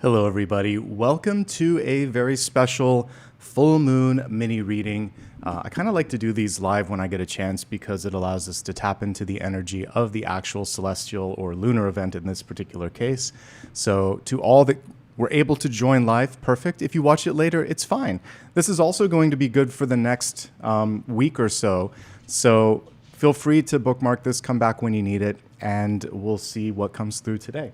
Hello, everybody. Welcome to a very special full moon mini reading. I kind of like to do these live when I get a chance because it allows us to tap into the energy of the actual celestial or lunar event in this particular case. So to all that were able to join live, perfect. If you watch it later, it's fine. This is also going to be good for the next week or so. So feel free to bookmark this, come back when you need it, and we'll see what comes through today.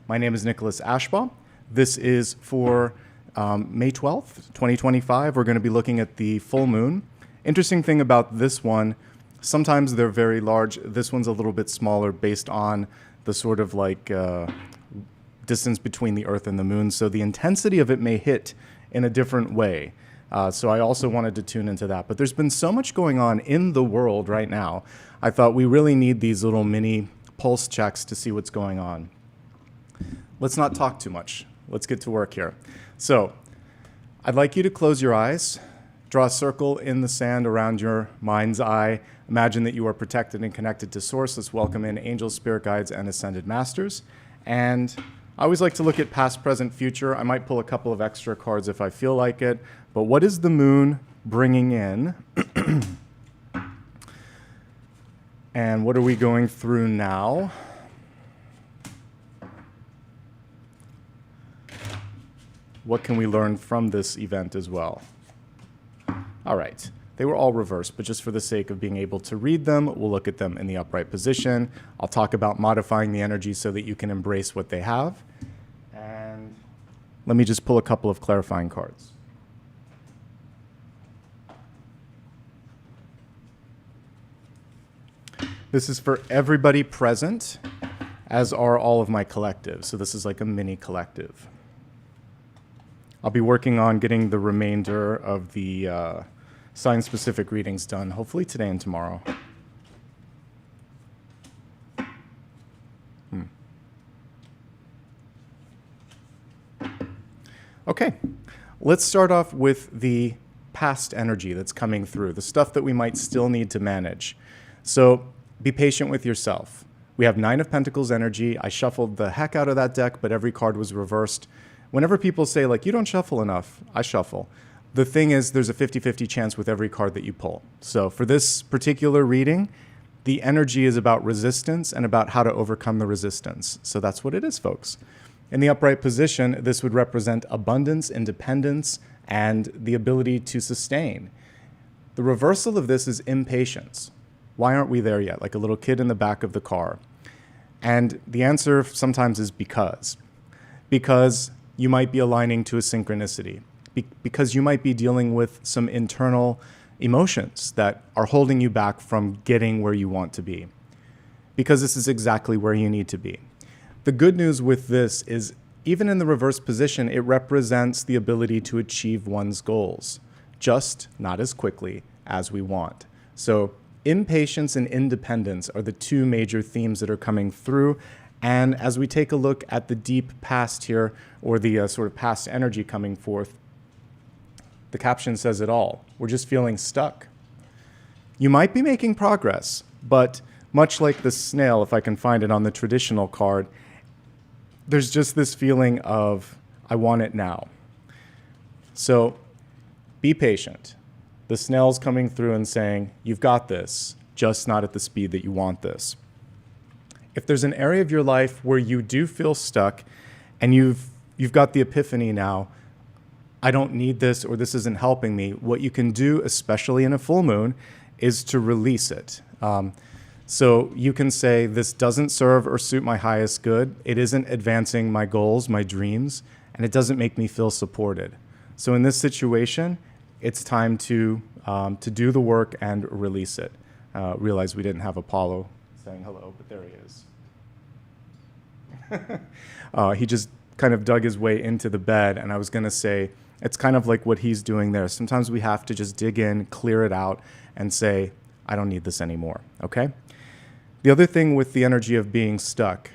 My name is Nicholas Ashbaugh. This is for May 12th, 2025. We're going to be looking at the full moon. Interesting thing about this one, sometimes they're very large. This one's a little bit smaller based on the sort of like distance between the Earth and the moon. So the intensity of it may hit in a different way. So I also wanted to tune into that. But there's been so much going on in the world right now. I thought we really need these little mini pulse checks to see what's going on. Let's not talk too much. Let's get to work here. So I'd like you to close your eyes, draw a circle in the sand around your mind's eye. Imagine that you are protected and connected to Source. Let's welcome in angels, spirit guides, and ascended masters. And I always like to look at past, present, future. I might pull a couple of extra cards if I feel like it. But what is the moon bringing in? And what are we going through now? What can we learn from this event as well? All right, they were all reversed, but just for the sake of being able to read them, we'll look at them in the upright position. I'll talk about modifying the energy so that you can embrace what they have. And let me just pull a couple of clarifying cards. This is for everybody present, as are all of my collectives. So this is like a mini collective. I'll be working on getting the remainder of the sign-specific readings done, hopefully today and tomorrow. Okay, let's start off with the past energy that's coming through, the stuff that we might still need to manage. So be patient with yourself. We have 9 of Pentacles energy. I shuffled the heck out of that deck, but every card was reversed. Whenever people say, like, you don't shuffle enough, I shuffle. The thing is, there's a 50-50 chance with every card that you pull. So for this particular reading, the energy is about resistance and about how to overcome the resistance. So that's what it is, folks. In the upright position, this would represent abundance, independence, and the ability to sustain. The reversal of this is impatience. Why aren't we there yet? Like a little kid in the back of the car. And the answer sometimes is because. Because you might be aligning to a synchronicity, because you might be dealing with some internal emotions that are holding you back from getting where you want to be, because this is exactly where you need to be. The good news with this is, even in the reverse position, it represents the ability to achieve one's goals, just not as quickly as we want. So impatience and independence are the 2 major themes that are coming through. And as we take a look at the deep past here, or the sort of past energy coming forth, the caption says it all. We're just feeling stuck. You might be making progress, but much like the snail, if I can find it on the traditional card, there's just this feeling of, I want it now. So be patient. The snail's coming through and saying, you've got this, just not at the speed that you want this. If there's an area of your life where you do feel stuck and you've got the epiphany now, I don't need this, or this isn't helping me, what you can do, especially in a full moon, is to release it. So you can say, this doesn't serve or suit my highest good. It isn't advancing my goals, my dreams, and it doesn't make me feel supported. So in this situation, it's time to do the work and release it. Realize we didn't have Apollo saying hello, but there he is. He just kind of dug his way into the bed, and I was going to say, it's kind of like what he's doing there. Sometimes we have to just dig in, clear it out, and say, I don't need this anymore, okay? The other thing with the energy of being stuck,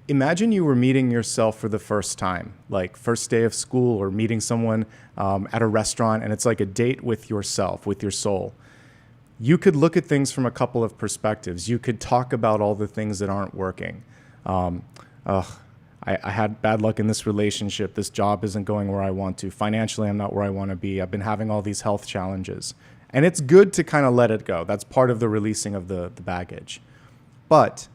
imagine you were meeting yourself for the first time, like first day of school, or meeting someone at a restaurant, and it's like a date with yourself, with your soul. You could look at things from a couple of perspectives. You could talk about all the things that aren't working. I I had bad luck in this relationship. This job isn't going where I want to. Financially, I'm not where I want to be. I've been having all these health challenges. And it's good to kind of let it go. That's part of the releasing of the baggage. But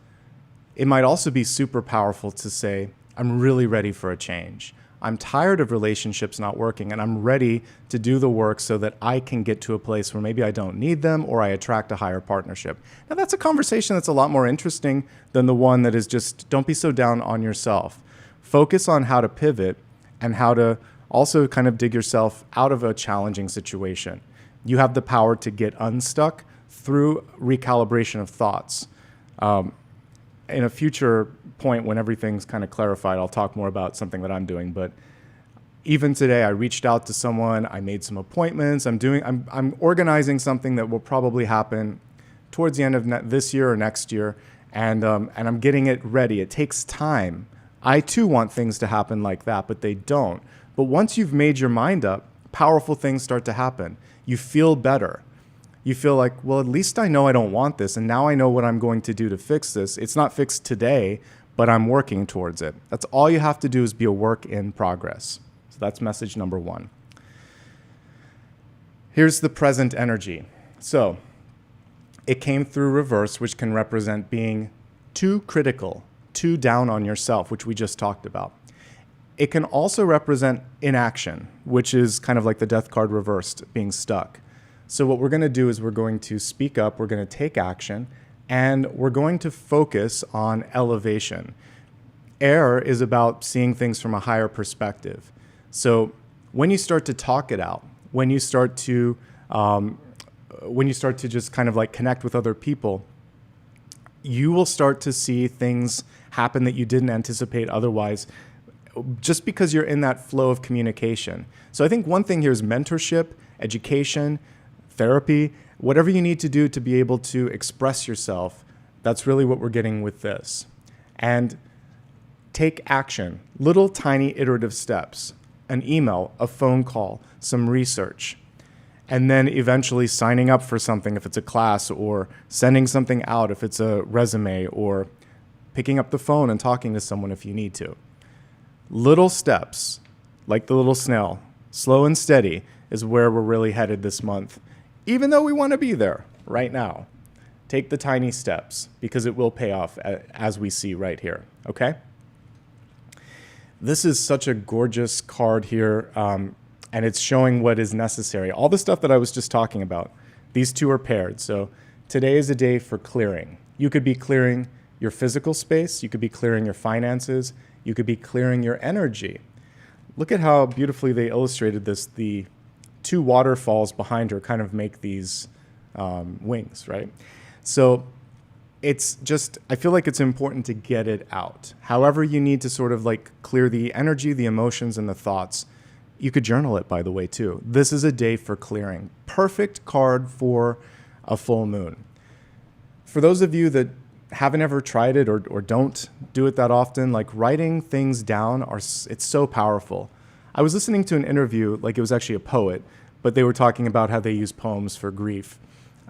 it might also be super powerful to say, I'm really ready for a change. I'm tired of relationships not working, and I'm ready to do the work so that I can get to a place where maybe I don't need them or I attract a higher partnership. Now, that's a conversation that's a lot more interesting than the one that is just, don't be so down on yourself. Focus on how to pivot and how to also kind of dig yourself out of a challenging situation. You have the power to get unstuck through recalibration of thoughts. In a future point, when everything's kind of clarified, I'll talk more about something that I'm doing. But even today, I reached out to someone. I made some appointments. I'm organizing something that will probably happen towards the end of this year or next year, and I'm getting it ready. It takes time. I too want things to happen like that, but they don't. But once you've made your mind up, powerful things start to happen. You feel better. You feel like, well, at least I know I don't want this, and now I know what I'm going to do to fix this. It's not fixed today, but I'm working towards it. That's all you have to do, is be a work in progress. So that's message number 1. Here's the present energy. So it came through reverse, which can represent being too critical, too down on yourself, which we just talked about. It can also represent inaction, which is kind of like the death card reversed, being stuck. So what we're going to do is we're going to speak up, we're going to take action, and we're going to focus on elevation. Air is about seeing things from a higher perspective. So when you start to talk it out, when you start to just kind of like connect with other people, you will start to see things happen that you didn't anticipate otherwise, just because you're in that flow of communication. So I think one thing here is mentorship, education, therapy, whatever you need to do to be able to express yourself. That's really what we're getting with this. And take action, little tiny iterative steps, an email, a phone call, some research, and then eventually signing up for something if it's a class, or sending something out if it's a resume, or picking up the phone and talking to someone if you need to. Little steps, like the little snail, slow and steady, is where we're really headed this month. Even though we want to be there right now, take the tiny steps, because it will pay off, as we see right here, okay? This is such a gorgeous card here, and it's showing what is necessary. All the stuff that I was just talking about, these two are paired. So today is a day for clearing. You could be clearing your physical space, you could be clearing your finances, you could be clearing your energy. Look at how beautifully they illustrated this. The two waterfalls behind her kind of make these wings, right? So it's just, I feel like it's important to get it out. However you need to sort of like clear the energy, the emotions, and the thoughts. You could journal it, by the way, too. This is a day for clearing. Perfect card for a full moon. For those of you that haven't ever tried it or don't do it that often, like writing things down, it's so powerful. I was listening to an interview, like it was actually a poet, but they were talking about how they use poems for grief,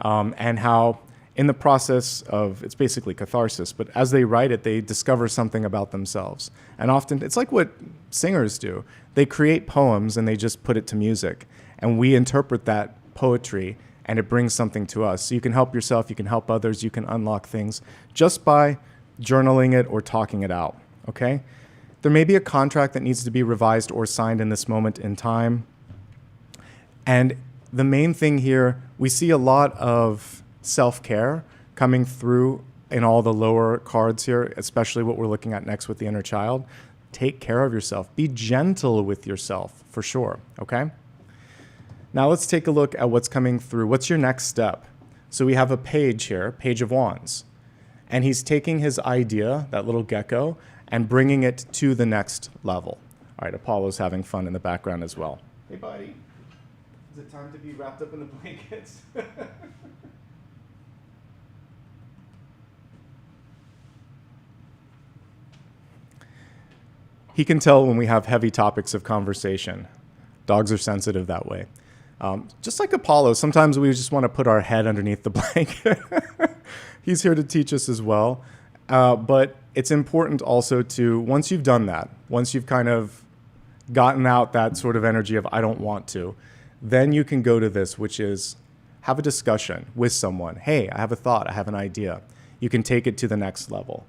and how in the process of, it's basically catharsis, but as they write it, they discover something about themselves. And often, it's like what singers do. They create poems and they just put it to music. And we interpret that poetry and it brings something to us. So you can help yourself, you can help others, you can unlock things just by journaling it or talking it out, okay? There may be a contract that needs to be revised or signed in this moment in time. And the main thing here, we see a lot of self-care coming through in all the lower cards here, especially what we're looking at next with the inner child. Take care of yourself. Be gentle with yourself, for sure, okay? Now let's take a look at what's coming through. What's your next step? So we have a page here, Page of Wands. And he's taking his idea, that little gecko, and bringing it to the next level. All right, Apollo's having fun in the background as well. Hey, buddy. Is it time to be wrapped up in the blankets? He can tell when we have heavy topics of conversation. Dogs are sensitive that way. Just like Apollo, sometimes we just want to put our head underneath the blanket. He's here to teach us as well. But it's important also to, once you've done that, once you've kind of gotten out that sort of energy of I don't want to, then you can go to this, which is have a discussion with someone. Hey, I have a thought, I have an idea. You can take it to the next level.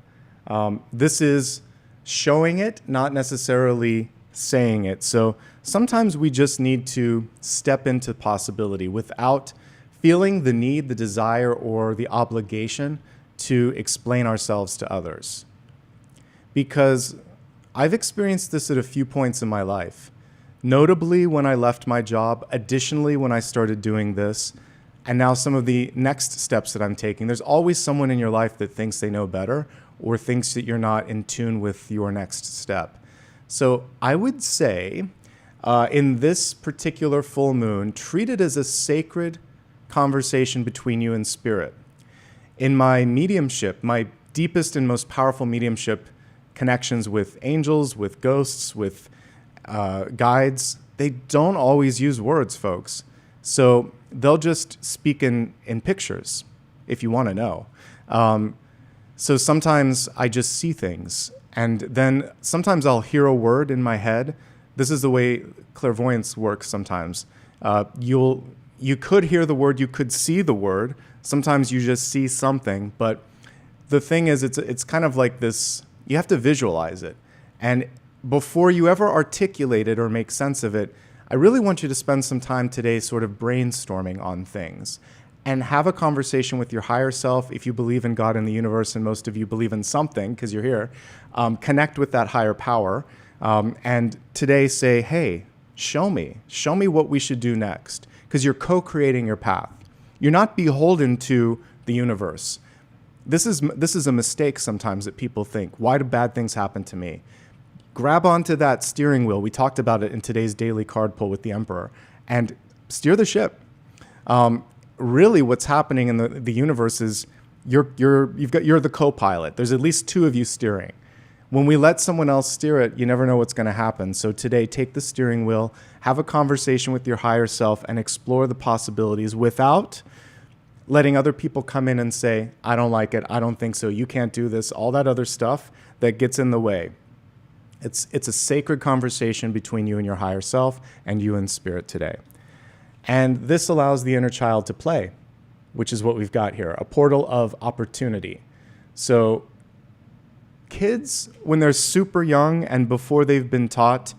This is showing it, not necessarily saying it. So sometimes we just need to step into possibility without feeling the need, the desire, or the obligation to explain ourselves to others. Because I've experienced this at a few points in my life. Notably when I left my job, additionally when I started doing this, and now some of the next steps that I'm taking. There's always someone in your life that thinks they know better or thinks that you're not in tune with your next step. So I would say in this particular full moon, treat it as a sacred conversation between you and spirit. In my mediumship, my deepest and most powerful mediumship connections with angels, with ghosts, with guides, they don't always use words, folks. So they'll just speak in pictures, if you want to know. So sometimes I just see things, and then sometimes I'll hear a word in my head. This is the way clairvoyance works sometimes. You could hear the word, you could see the word. Sometimes you just see something, but the thing is, it's kind of like this, you have to visualize it. And before you ever articulate it or make sense of it, I really want you to spend some time today sort of brainstorming on things and have a conversation with your higher self. If you believe in God and the universe, and most of you believe in something because you're here, connect with that higher power. And today say, hey, show me what we should do next, because you're co-creating your path. You're not beholden to the universe. This is a mistake sometimes that people think. Why do bad things happen to me? Grab onto that steering wheel. We talked about it in today's daily card pull with the Emperor, and steer the ship. Really what's happening in the universe is you're the co-pilot. There's at least two of you steering. When we let someone else steer it, you never know what's going to happen. So today, take the steering wheel, have a conversation with your higher self, and explore the possibilities without letting other people come in and say, I don't like it, I don't think so, you can't do this, all that other stuff that gets in the way. It's a sacred conversation between you and your higher self and you and spirit today. And this allows the inner child to play, which is what we've got here, a portal of opportunity. So kids, when they're super young and before they've been taught,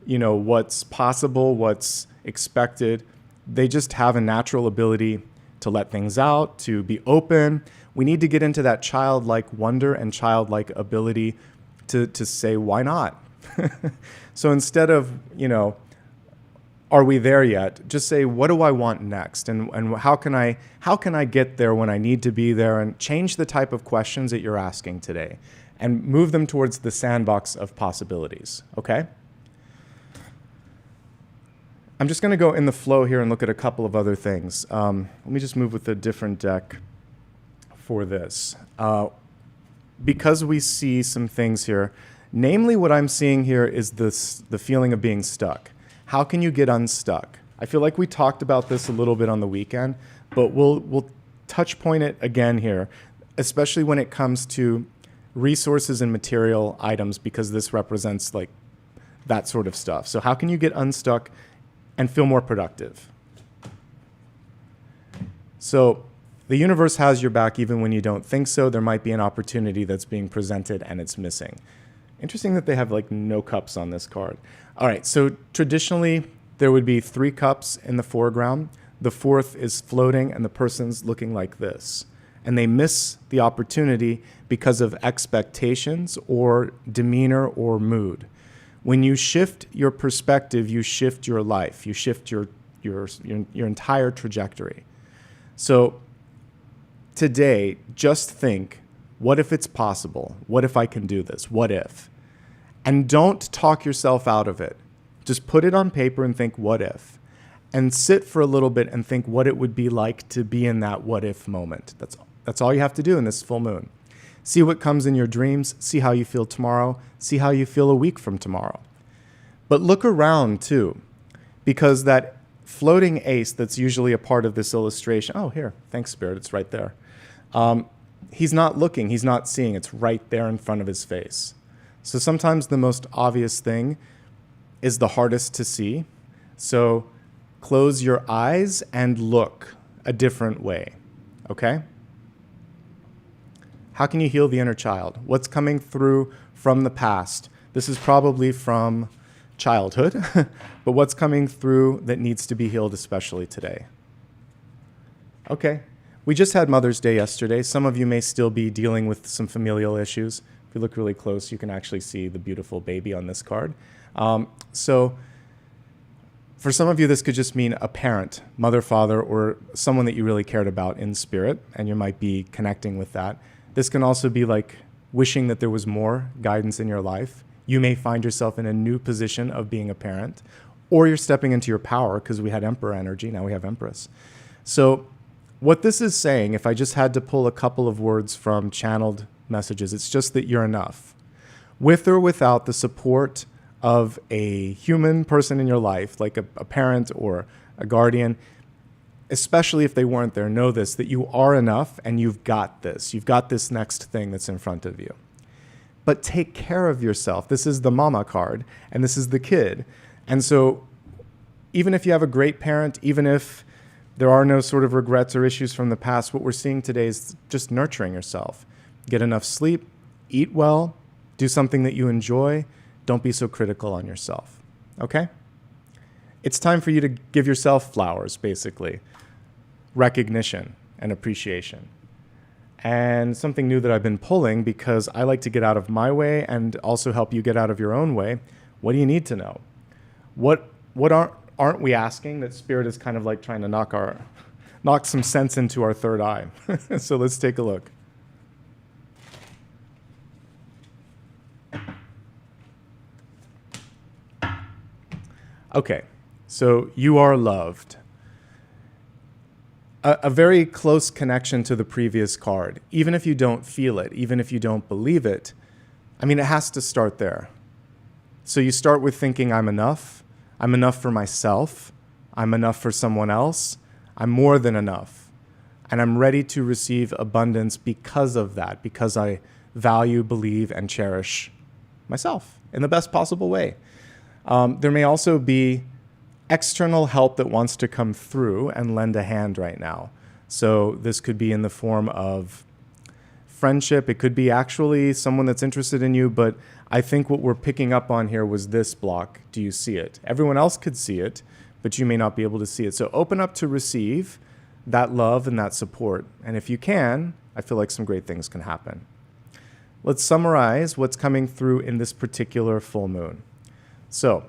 what's possible, what's expected, they just have a natural ability to let things out, to be open. We need to get into that childlike wonder and childlike ability to say, why not? So instead of, are we there yet? Just say, what do I want next? And how can I get there when I need to be there? And change the type of questions that you're asking today and move them towards the sandbox of possibilities, okay? I'm just going to go in the flow here and look at a couple of other things. Let me just move with a different deck for this. Because we see some things here, namely what I'm seeing here is the feeling of being stuck. How can you get unstuck? I feel like we talked about this a little bit on the weekend, but we'll touch point it again here, especially when it comes to resources and material items, because this represents like that sort of stuff. So how can you get unstuck and feel more productive? So the universe has your back even when you don't think so. There might be an opportunity that's being presented and it's missing. Interesting that they have like no cups on this card. All right, so traditionally there would be 3 cups in the foreground. The 4th is floating and the person's looking like this. And they miss the opportunity because of expectations or demeanor or mood. When you shift your perspective, you shift your life. You shift your entire trajectory. So today, just think, what if it's possible? What if I can do this? What if? And don't talk yourself out of it. Just put it on paper and think, what if? And sit for a little bit and think what it would be like to be in that what if moment. That's all you have to do in this full moon. See what comes in your dreams. See how you feel tomorrow. See how you feel a week from tomorrow. But look around too, because that floating ace that's usually a part of this illustration. Oh, here, thanks, Spirit. It's right there. he's not looking, he's not seeing. It's right there in front of his face. So sometimes the most obvious thing is the hardest to see. So close your eyes and look a different way, okay? How can you heal the inner child? What's coming through from the past? This is probably from childhood, but what's coming through that needs to be healed, especially today? Okay, we just had Mother's Day yesterday. Some of you may still be dealing with some familial issues. If you look really close, you can actually see the beautiful baby on this card. So for some of you, this could just mean a parent, mother, father, or someone that you really cared about in spirit, and you might be connecting with that. This can also be like wishing that there was more guidance in your life. You may find yourself in a new position of being a parent, or you're stepping into your power, because we had Emperor energy, now we have Empress. So what this is saying, if I just had to pull a couple of words from channeled messages, it's just that you're enough. With or without the support of a human person in your life, like a parent or a guardian, especially if they weren't there, know this, that you are enough and you've got this. You've got this next thing that's in front of you. But take care of yourself. This is the mama card, and this is the kid. And so even if you have a great parent, even if there are no sort of regrets or issues from the past, what we're seeing today is just nurturing yourself. Get enough sleep, eat well, do something that you enjoy. Don't be so critical on yourself, okay? It's time for you to give yourself flowers, basically. Recognition and appreciation. And something new that I've been pulling, because I like to get out of my way and also help you get out of your own way. What do you need to know? What aren't we asking that Spirit is kind of like trying to knock some sense into our third eye? So let's take a look. Okay, so you are loved. A very close connection to the previous card. Even if you don't feel it, even if you don't believe it, I mean, it has to start there. So you start with thinking, I'm enough for myself, I'm enough for someone else, I'm more than enough. And I'm ready to receive abundance because of that, because I value, believe, and cherish myself in the best possible way. There may also be external help that wants to come through and lend a hand right now. So this could be in the form of friendship. It could be actually someone that's interested in you, but I think what we're picking up on here was this block. Do you see it? Everyone else could see it, but you may not be able to see it. So open up to receive that love and that support. And if you can, I feel like some great things can happen. Let's summarize what's coming through in this particular full moon. So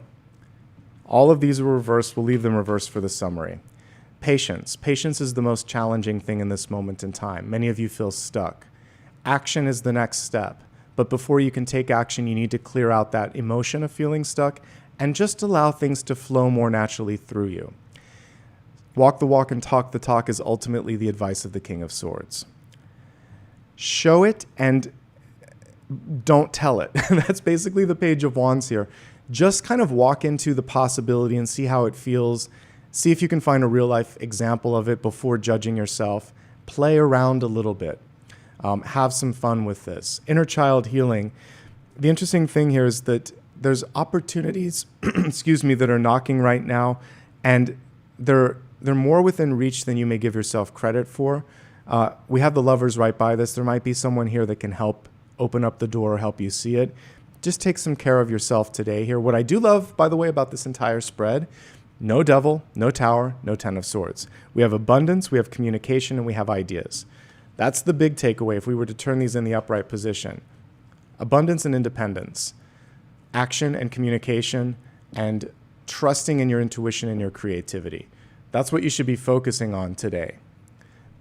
all of these are reversed. We'll leave them reversed for the summary. Patience. Patience is the most challenging thing in this moment in time. Many of you feel stuck. Action is the next step. But before you can take action, you need to clear out that emotion of feeling stuck and just allow things to flow more naturally through you. Walk the walk and talk the talk is ultimately the advice of the King of Swords. Show it and don't tell it. That's basically the Page of Wands here. Just kind of walk into the possibility and see how it feels. See if you can find a real life example of it before judging yourself. Play around a little bit. Have some fun with this. Inner child healing. The interesting thing here is that there's opportunities, excuse me, that are knocking right now, and they're more within reach than you may give yourself credit for. We have the Lovers right by this. There might be someone here that can help open up the door, help you see it. Just take some care of yourself today here. What I do love, by the way, about this entire spread, no devil, no tower, no 10 of swords. We have abundance, we have communication, and we have ideas. That's the big takeaway if we were to turn these in the upright position. Abundance and independence, action and communication, and trusting in your intuition and your creativity. That's what you should be focusing on today.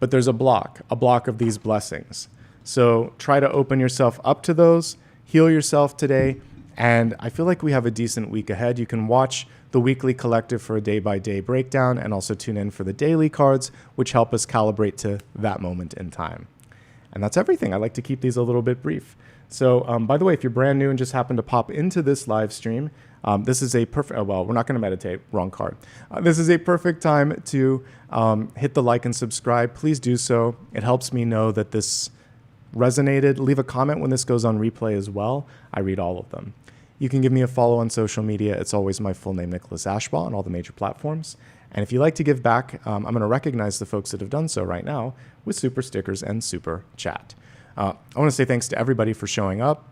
But there's a block of these blessings. So try to open yourself up to those. Heal yourself today, and I feel like we have a decent week ahead. You can watch the weekly collective for a day-by-day breakdown and also tune in for the daily cards, which help us calibrate to that moment in time. And that's everything. I like to keep these a little bit brief. So, by the way, if you're brand new and just happen to pop into this live stream, this is a perfect, well, we're not going to meditate, wrong card. This is a perfect time to hit the like and subscribe. Please do so. It helps me know that this resonated, leave a comment when this goes on replay as well. I read all of them. You can give me a follow on social media. It's always my full name, Nicholas Ashbaugh, on all the major platforms. And if you like to give back, I'm going to recognize the folks that have done so right now with super stickers and super chat. I want to say thanks to everybody for showing up.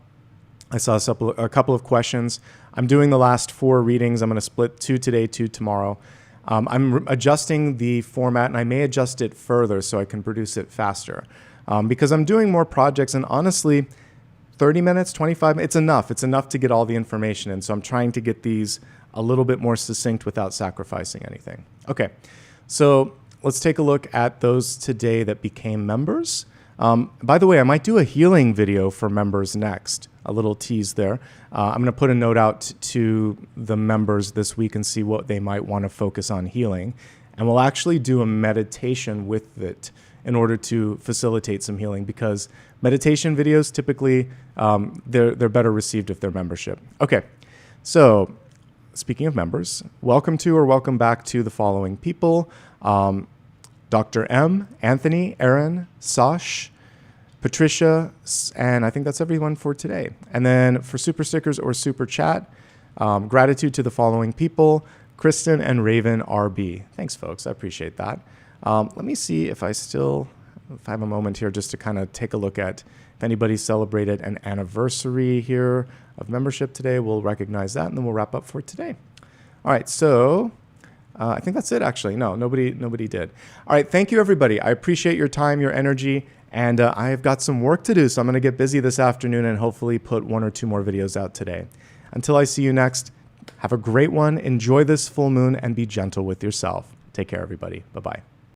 I saw a couple of questions. I'm doing the last 4 readings. I'm going to split 2 today, 2 tomorrow. I'm adjusting the format, and I may adjust it further so I can produce it faster. Because I'm doing more projects, and honestly, 30 minutes, 25 minutes, it's enough. It's enough to get all the information in. So I'm trying to get these a little bit more succinct without sacrificing anything. Okay, so let's take a look at those today that became members. By the way, I might do a healing video for members next. A little tease there. I'm going to put a note out to the members this week and see what they might want to focus on healing. And we'll actually do a meditation with it in order to facilitate some healing, because meditation videos typically, they're better received if they're membership. Okay, so speaking of members, welcome to or welcome back to the following people. Dr. M, Anthony, Aaron, Sash, Patricia, and I think that's everyone for today. And then for super stickers or super chat, gratitude to the following people: Kristen and Raven RB. Thanks, folks. I appreciate that. Let me see if I have a moment here just to kind of take a look at if anybody celebrated an anniversary here of membership today. We'll recognize that, and then we'll wrap up for today. All right, so I think that's it, actually. No, nobody did. All right, thank you, everybody. I appreciate your time, your energy, and I've got some work to do, so I'm going to get busy this afternoon and hopefully put 1 or 2 more videos out today. Until I see you next, have a great one. Enjoy this full moon and be gentle with yourself. Take care, everybody. Bye-bye.